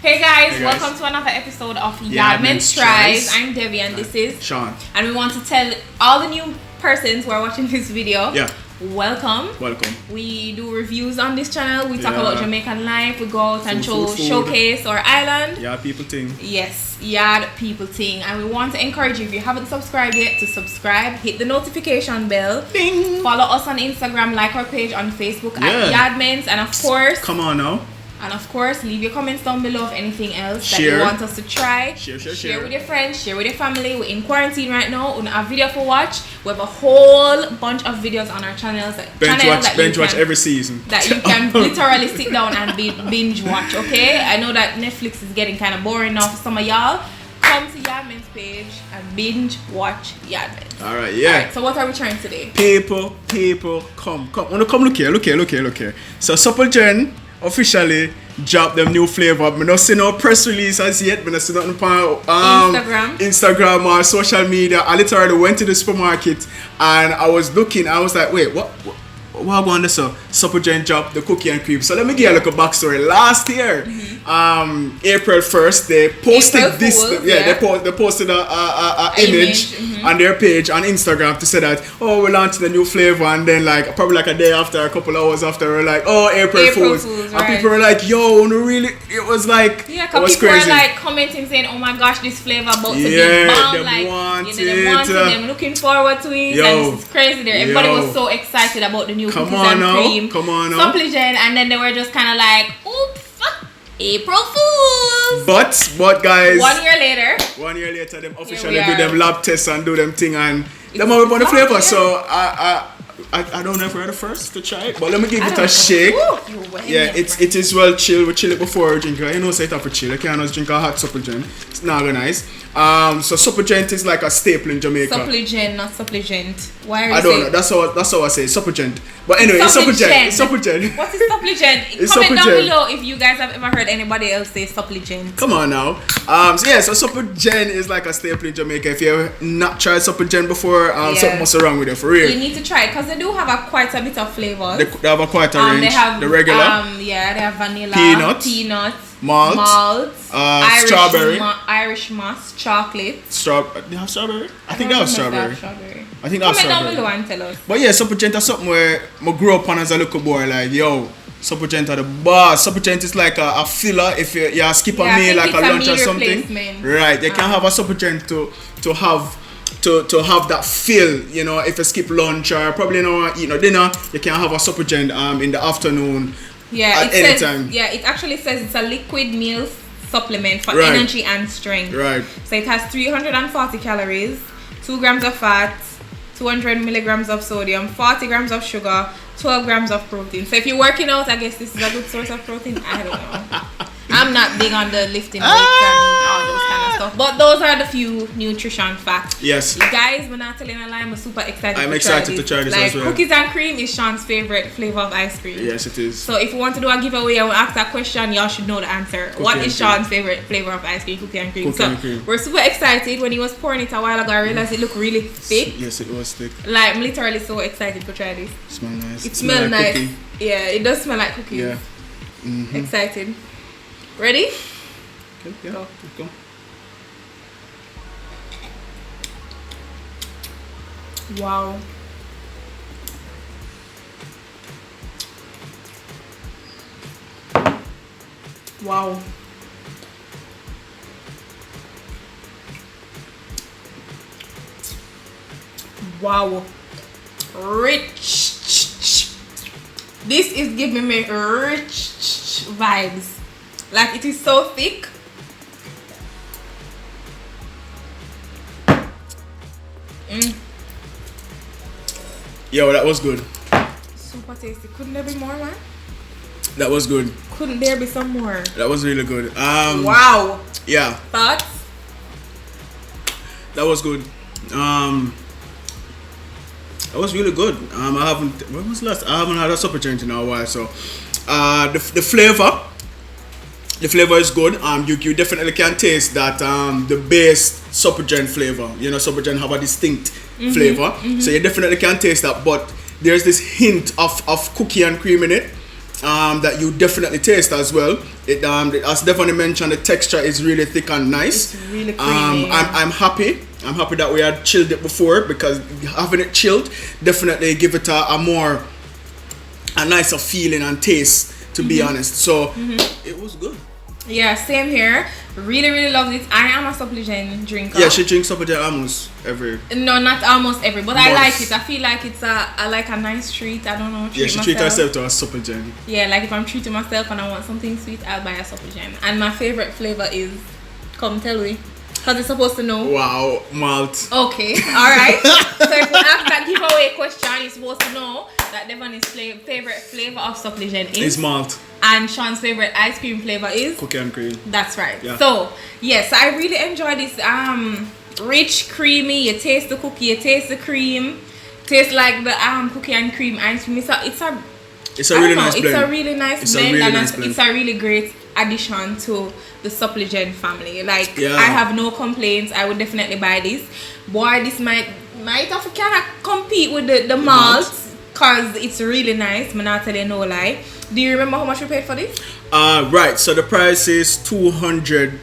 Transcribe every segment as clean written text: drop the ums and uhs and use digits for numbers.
Hey guys, welcome to another episode of YaadMentz Tries. I'm Debbie and this is Sean. And we want to tell all the new persons who are watching this video, welcome. We do reviews on this channel. We talk about Jamaican life. We go out and showcase our island. Yeah, people thing. Yes, Yaad people thing. And we want to encourage you, if you haven't subscribed yet, to subscribe. Hit the notification bell. Ding. Follow us on Instagram, like our page on Facebook at YaadMentz, and of course, come on now. And of course, leave your comments down below of anything else that you want us to try. Share with your friends, share with your family. We're in quarantine right now. We don't have video for watch. We have a whole bunch of videos on our channels. Binge watch every season. That you can literally sit down and binge watch, okay? I know that Netflix is getting kind of boring now for some of y'all. Come to YaadMentz page and binge watch YaadMentz. Alright, yeah. Alright, so what are we trying today? People, come. Wanna come look here. So Supligen officially dropped them new flavor. I don't see no press release as yet. I don't see nothing on Instagram or social media. I literally went to the supermarket and I was looking. I was like, wait, what going this? Supligen dropped the cookie and cream. So let me give you a backstory. Last year, April 1st, they posted they posted a image on their page on Instagram to say that, oh, we're launching the new flavor, and then probably a day after, a couple hours after, we're like, oh, April Fools. And people were like, yo, no, really, it was like, it was people crazy. Were commenting saying, oh my gosh, this flavor about to be bomb, they want it, them looking forward to it, and this is crazy there. Everybody was so excited about the new cookies and cream. Come on now. Supligen, and then they were just kind of like, oops, April Fools. But guys, 1 year later, them officially do them lab tests and do them thing, and them have on the flavor. Yeah. So I don't know if we're the first to try it, but let me give it a shake. It is well chilled. We chill it before we drink it. You know, say it up for chill. You can't just drink a hot Supligen. It's not nice. So Supligen is like a staple in Jamaica. Supligen, not Suppligent. Why are you I don't know. That's how I say it. Supligen. But anyway, it's Supligen. What is Supligen? Comment down below if you guys have ever heard anybody else say Supligen. Come on now. So Supligen is like a staple in Jamaica. If you have not tried Supligen before, something must be wrong with it, for real. You need to try it because they do have quite a bit of flavors. They have quite a range. They have the regular. They have vanilla, peanut, malt, Irish moss, chocolate. They have strawberry? I think they have strawberry. I think they have strawberry. Comment down below and tell us. But yeah, Supligen is something where I grew up on as a little boy. Like, yo, Supligen are the boss. Supligen is like a filler if you skip a meal, like a lunch or something. Right, they can have a Supligen to have that feel, you know, if you skip lunch or probably not eat no dinner, you can have a Supligen in the afternoon. At any time. It actually says it's a liquid meal supplement for energy and strength. Right. So it has 340 calories, 2 grams of fat, 200 milligrams of sodium, 40 grams of sugar, 12 grams of protein. So if you're working out, I guess this is a good source of protein. I don't know. I'm not big on the lifting weights and all those kind of stuff. But those are the few nutrition facts. Yes. Guys, we're not telling a lie. I'm super excited to try this as well. Cookies and cream is Sean's favorite flavor of ice cream. Yes, it is. So if you want to do a giveaway and ask that question, y'all should know the answer. What is Sean's favorite flavor of ice cream? Cookie and cream. We're super excited. When he was pouring it a while ago, I realized it looked really thick. Yes, it was thick. Like, I'm literally so excited to try this. It smells nice. It smells nice. Cookie. Yeah, it does smell like cookies. Yeah. Excited. Ready? Okay, yeah. Go. Wow. Wow. Wow. Rich. This is giving me rich vibes. Like, it is so thick. Yo, that was good. Super tasty. Couldn't there be more, man? That was good. Couldn't there be some more? That was really good. Wow. Yeah. Thoughts? That was good. That was really good. When was last? I haven't had a Supligen in a while, so the flavor is good. You definitely can taste that the base Supligen flavor. You know, Supligen have a distinct flavor, so you definitely can taste that. But there's this hint of cookie and cream in it. that you definitely taste as well. It as Devon mentioned, the texture is really thick and nice. It's really creamy. I'm happy. I'm happy that we had chilled it before, because having it chilled definitely give it a nicer feeling and taste, to be honest. So it was good. Yeah, same here. Really loved it. I am a Supligen drinker. Yeah, she drinks Supligen almost every. No, not almost every, but I month. like it. I feel like it's a nice treat. I don't know. Yeah, she treats herself to a Supligen. Yeah, like if I'm treating myself and I want something sweet, I'll buy a Supligen. And my favorite flavor is, come tell me, because it's supposed to know. Wow, malt. Okay, alright. So if we ask that giveaway question, you're supposed to know that Devon's favorite flavor of Supligen is malt. And Sean's favorite ice cream flavor is cookie and cream. That's right. Yeah. So yes, I really enjoy this rich, creamy. You taste the cookie, you taste the cream, tastes like the cookie and cream ice cream. It's a really nice blend. It's a really nice blend, and it's a really great addition to the Supligen family. Like, I have no complaints. I would definitely buy this. Boy, this might have to kind of compete with the malt, because it's really nice. I'm not telling you no lie. Do you remember how much we paid for this? Right, so the price is $200.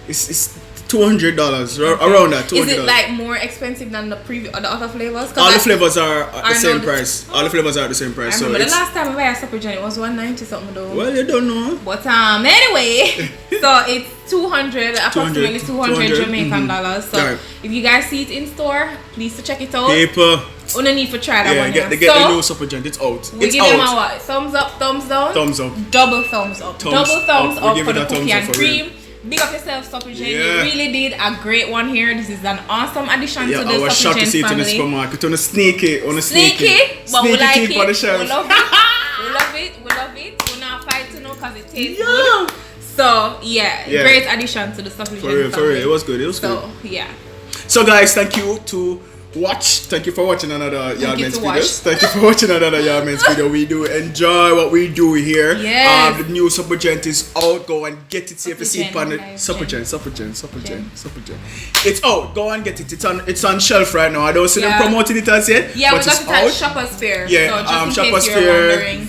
It's $200, around that. $200. Is it like more expensive than the other flavors? All the flavors are at the same price. All the flavors are at the same price. I remember the last time I bought a Supligen, it was $190 something though. Well, you don't know. But anyway, so it's approximately 200 Jamaican dollars. So if you guys see it in store, please to check it out. People. No need for try that one. Get the new Supligen. It's out. We give them a what? Thumbs up, thumbs down? Thumbs up. Double thumbs up. Double thumbs up for the cookie and cream. Real. Big up yourself, Supligen. You really did a great one here. This is an awesome addition to the I was shocked to see it in the supermarket. On a sneaky, but we like it. We love it. We love it. We're not fight to know because it tastes good. So great addition to the Supligen family. For real, it was good. Good. So guys, thank you for watching another YaadMentz video. Thank you for watching another YaadMentz video. We do enjoy what we do here. Yes. The new Supligen is out. Go and get it. See if you see it on the Supligen. It's out. Go and get it. It's on shelf right now. I don't see them promoting it as yet. Yeah, but we got it at Shoppers Fair. Yeah, so Shoppers Fair.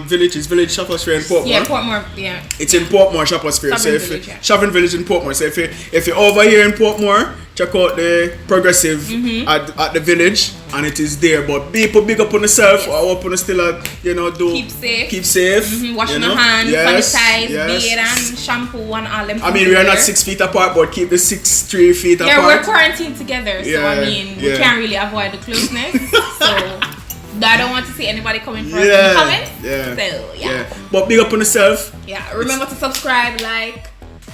Village Shoppers Fair in Portmore. Yeah, Portmore. Yeah. It's in Portmore Shoppers Fair. Shopping Village in Portmore. So if you're over here in Portmore, check out the Progressive at the village, and it is there. But people big up on yourself. I hope you still do keep safe. Washing your hands, sanitize, beard and shampoo and all them. I mean, we are not 6 feet apart, but keep the 3 feet apart. Yeah, we're quarantined together, so I mean we can't really avoid the closeness. So I don't want to see anybody coming for us in the comments. So but big up on yourself. Yeah, remember to subscribe, like,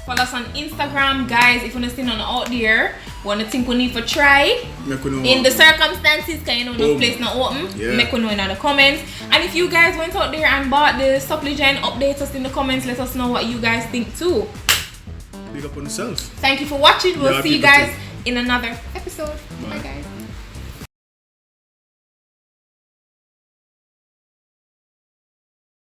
follow us on Instagram, guys. If you're still out there, want to think we need for try in the circumstances, because no place not open, make we know in the comments. And if you guys went out there and bought the Supligen, update us in the comments. Let us know what you guys think too. Big up on yourself. Thank you for watching. We'll see you guys in another episode. Bye guys.